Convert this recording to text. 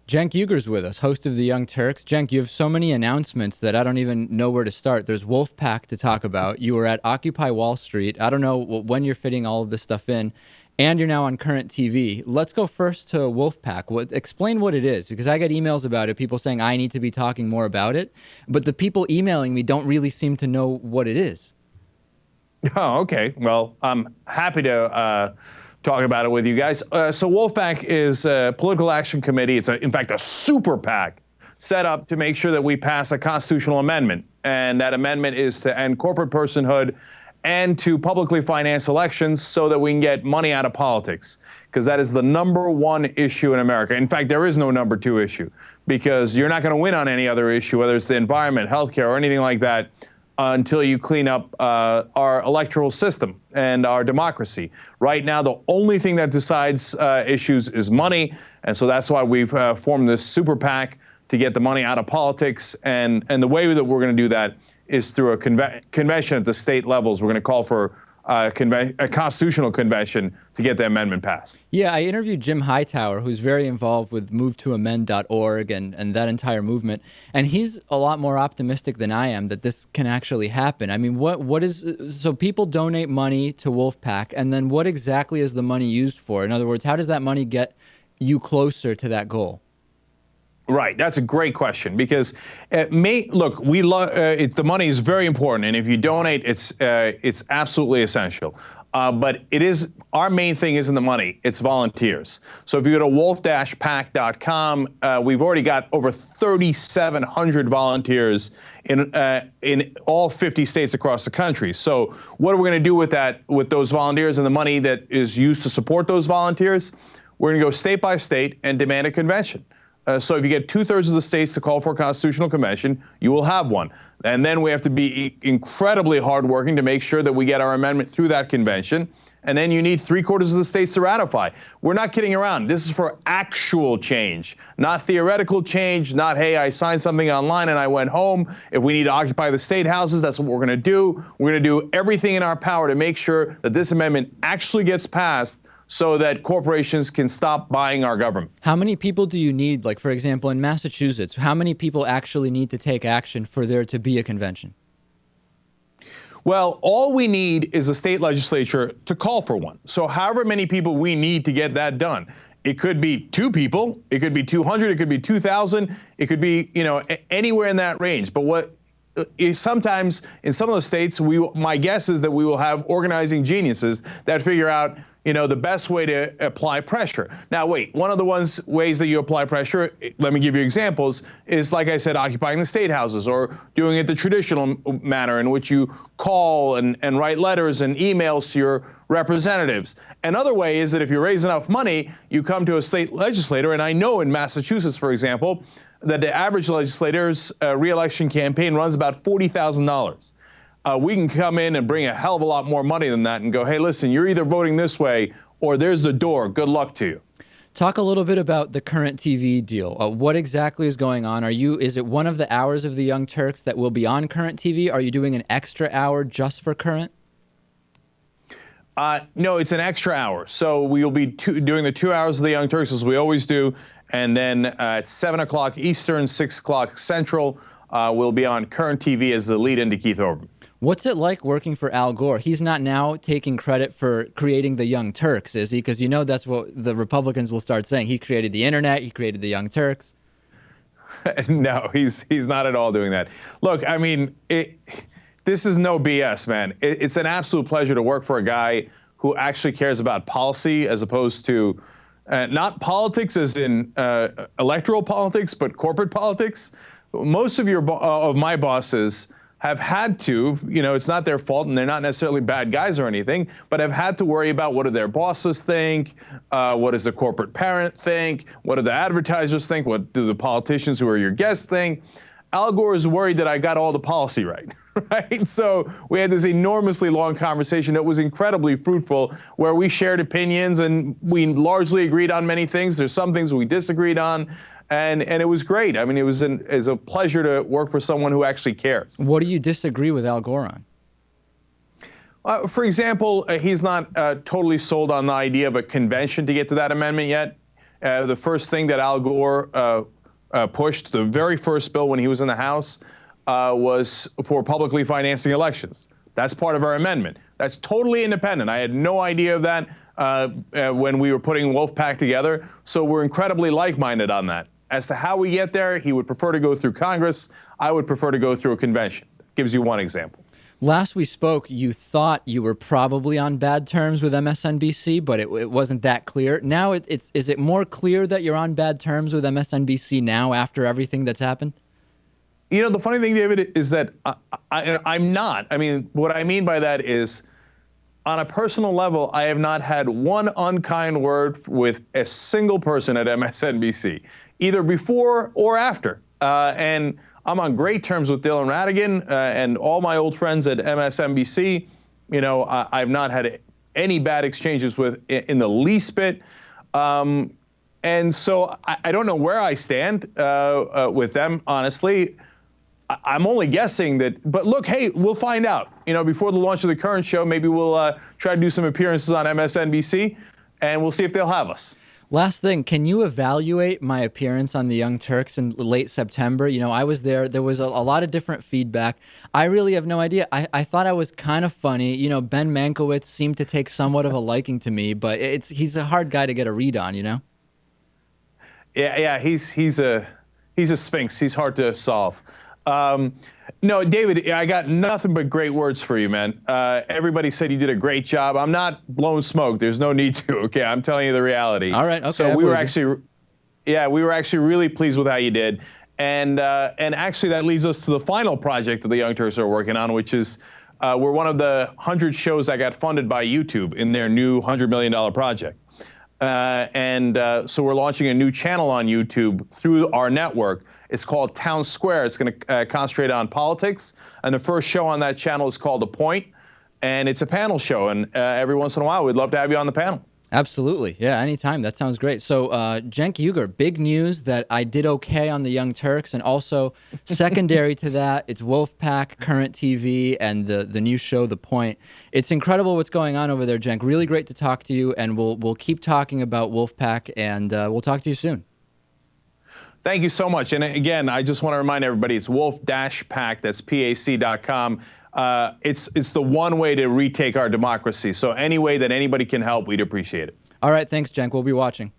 Cenk Uyghur's with us, host of the Young Turks. Cenk, you have so many announcements that I don't even know where to start. There's Wolf-PAC to talk about. You were at Occupy Wall Street. I don't know when you're fitting all of this stuff in. And you're now on current TV. Let's go first to Wolf-PAC. Explain what it is, because I get emails about it, people saying I need to be talking more about it. But the people emailing me don't really seem to know what it is. Oh, okay. Well, I'm happy to talk about it with you guys. So Wolf-PAC is a political action committee. It's, in fact, a super PAC set up to make sure that we pass a constitutional amendment. And that amendment is to end corporate personhood and to publicly finance elections so that we can get money out of politics, because that is the #1 issue in America. In fact, there is no #2 issue, because you're not going to win on any other issue, whether it's the environment, healthcare, or anything like that, until you clean up our electoral system and our democracy. Right now, the only thing that decides issues is money, and so that's why we've formed this super PAC to get the money out of politics. And the way that we're going to do that is through a convention at the state levels. We're going to call for a constitutional convention to get the amendment passed. Yeah, I interviewed Jim Hightower, who's very involved with MoveToAmend.org and that entire movement, and he's a lot more optimistic than I am that this can actually happen. I mean, so people donate money to Wolf-PAC, and then what exactly is the money used for? In other words, how does that money get you closer to that goal? Right, that's a great question, because look, the money is very important, and if you donate, it's absolutely essential. But our main thing isn't the money; it's volunteers. So if you go to wolf-pac.com, we've already got over 3,700 volunteers in all 50 states across the country. So what are we going to do with those volunteers and the money that is used to support those volunteers? We're going to go state by state and demand a convention. So if you get 2/3 of the states to call for a constitutional convention, you will have one. And then we have to be incredibly hardworking to make sure that we get our amendment through that convention. And then you need 3/4 of the states to ratify. We're not kidding around. This is for actual change, not theoretical change, not, hey, I signed something online and I went home. If we need to occupy the state houses, that's what we're going to do. We're going to do everything in our power to make sure that this amendment actually gets passed, so that corporations can stop buying our government. How many people do you need, like, for example, in Massachusetts, how many people actually need to take action for there to be a convention? Well, all we need is a state legislature to call for one. So however many people we need to get that done. It could be 2 people, it could be 200, it could be 2,000, it could be, anywhere in that range. But sometimes in some of the states, my guess is that we will have organizing geniuses that figure out the best way to apply pressure. Now, wait, one of the ways that you apply pressure, let me give you examples, is, like I said, occupying the state houses, or doing it the traditional manner in which you call and write letters and emails to your representatives. Another way is that if you raise enough money, you come to a state legislator, and I know in Massachusetts, for example, that the average legislator's re-election campaign runs about $40,000. We can come in and bring a hell of a lot more money than that and go, hey, listen, you're either voting this way or there's the door. Good luck to you. Talk a little bit about the current TV deal. What exactly is going on? Is it one of the hours of the Young Turks that will be on current TV? Are you doing an extra hour just for current? No, it's an extra hour. So we'll be doing the 2 hours of the Young Turks as we always do. And then at 7 o'clock Eastern, 6 o'clock Central, we'll be on current TV as the lead into Keith Olbermann. What's it like working for Al Gore? He's not now taking credit for creating the Young Turks, is he? Because that's what the Republicans will start saying. He created the internet. He created the Young Turks. No, he's not at all doing that. Look, I mean, this is no BS, man. It's an absolute pleasure to work for a guy who actually cares about policy, as opposed to not politics as in electoral politics, but corporate politics. Most of my bosses have had to, it's not their fault, and they're not necessarily bad guys or anything, but have had to worry about what do their bosses think, what does the corporate parent think, what do the advertisers think, what do the politicians who are your guests think. Al Gore is worried that I got all the policy right, right? So we had this enormously long conversation that was incredibly fruitful, where we shared opinions and we largely agreed on many things. There's some things we disagreed on. And it was great. I mean, it was a pleasure to work for someone who actually cares. What do you disagree with Al Gore on? For example, he's not totally sold on the idea of a convention to get to that amendment yet. The first thing that Al Gore pushed, the very first bill when he was in the House, was for publicly financing elections. That's part of our amendment. That's totally independent. I had no idea of that when we were putting Wolf-PAC together. So we're incredibly like-minded on that. As to how we get there, he would prefer to go through Congress. I would prefer to go through a convention. Gives you one example. Last we spoke, you thought you were probably on bad terms with MSNBC, but it wasn't that clear. Now, is it more clear that you're on bad terms with MSNBC now after everything that's happened? You know, the funny thing, David, is that I'm not. I mean, what I mean by that is, on a personal level, I have not had one unkind word with a single person at MSNBC, either before or after. And I'm on great terms with Dylan Ratigan and all my old friends at MSNBC. You know, I've not had any bad exchanges with in the least bit. And so I don't know where I stand with them, honestly. I'm only guessing that, but look, hey, we'll find out. You know, before the launch of the current show, maybe we'll try to do some appearances on MSNBC, and we'll see if they'll have us. Last thing, can you evaluate my appearance on the Young Turks in late September? You know, I was there. There was a lot of different feedback. I really have no idea. I thought I was kind of funny. You know, Ben Mankiewicz seemed to take somewhat of a liking to me, but he's a hard guy to get a read on, you know? Yeah, he's a sphinx. He's hard to solve. No, David, I got nothing but great words for you, man. Everybody said you did a great job. I'm not blowing smoke. There's no need to. Okay, I'm telling you the reality. All right. Okay. So we were actually really pleased with how you did, and actually that leads us to the final project that the Young Turks are working on, which is we're one of the 100 shows that got funded by YouTube in their new $100 million project. So we're launching a new channel on YouTube through our network. It's called Town Square. It's going to concentrate on politics. And the first show on that channel is called The Point. And it's a panel show. And every once in a while, we'd love to have you on the panel. Absolutely. Yeah, anytime. That sounds great. So, Cenk Uygur, big news that I did okay on the Young Turks. And also, secondary to that, it's Wolf-PAC, Current TV, and the new show, The Point. It's incredible what's going on over there, Cenk. Really great to talk to you. And we'll keep talking about Wolf-PAC, and we'll talk to you soon. Thank you so much. And again, I just want to remind everybody, it's Wolf-PAC, that's PAC.com. It's the one way to retake our democracy. So any way that anybody can help, we'd appreciate it. All right, thanks, Cenk. We'll be watching.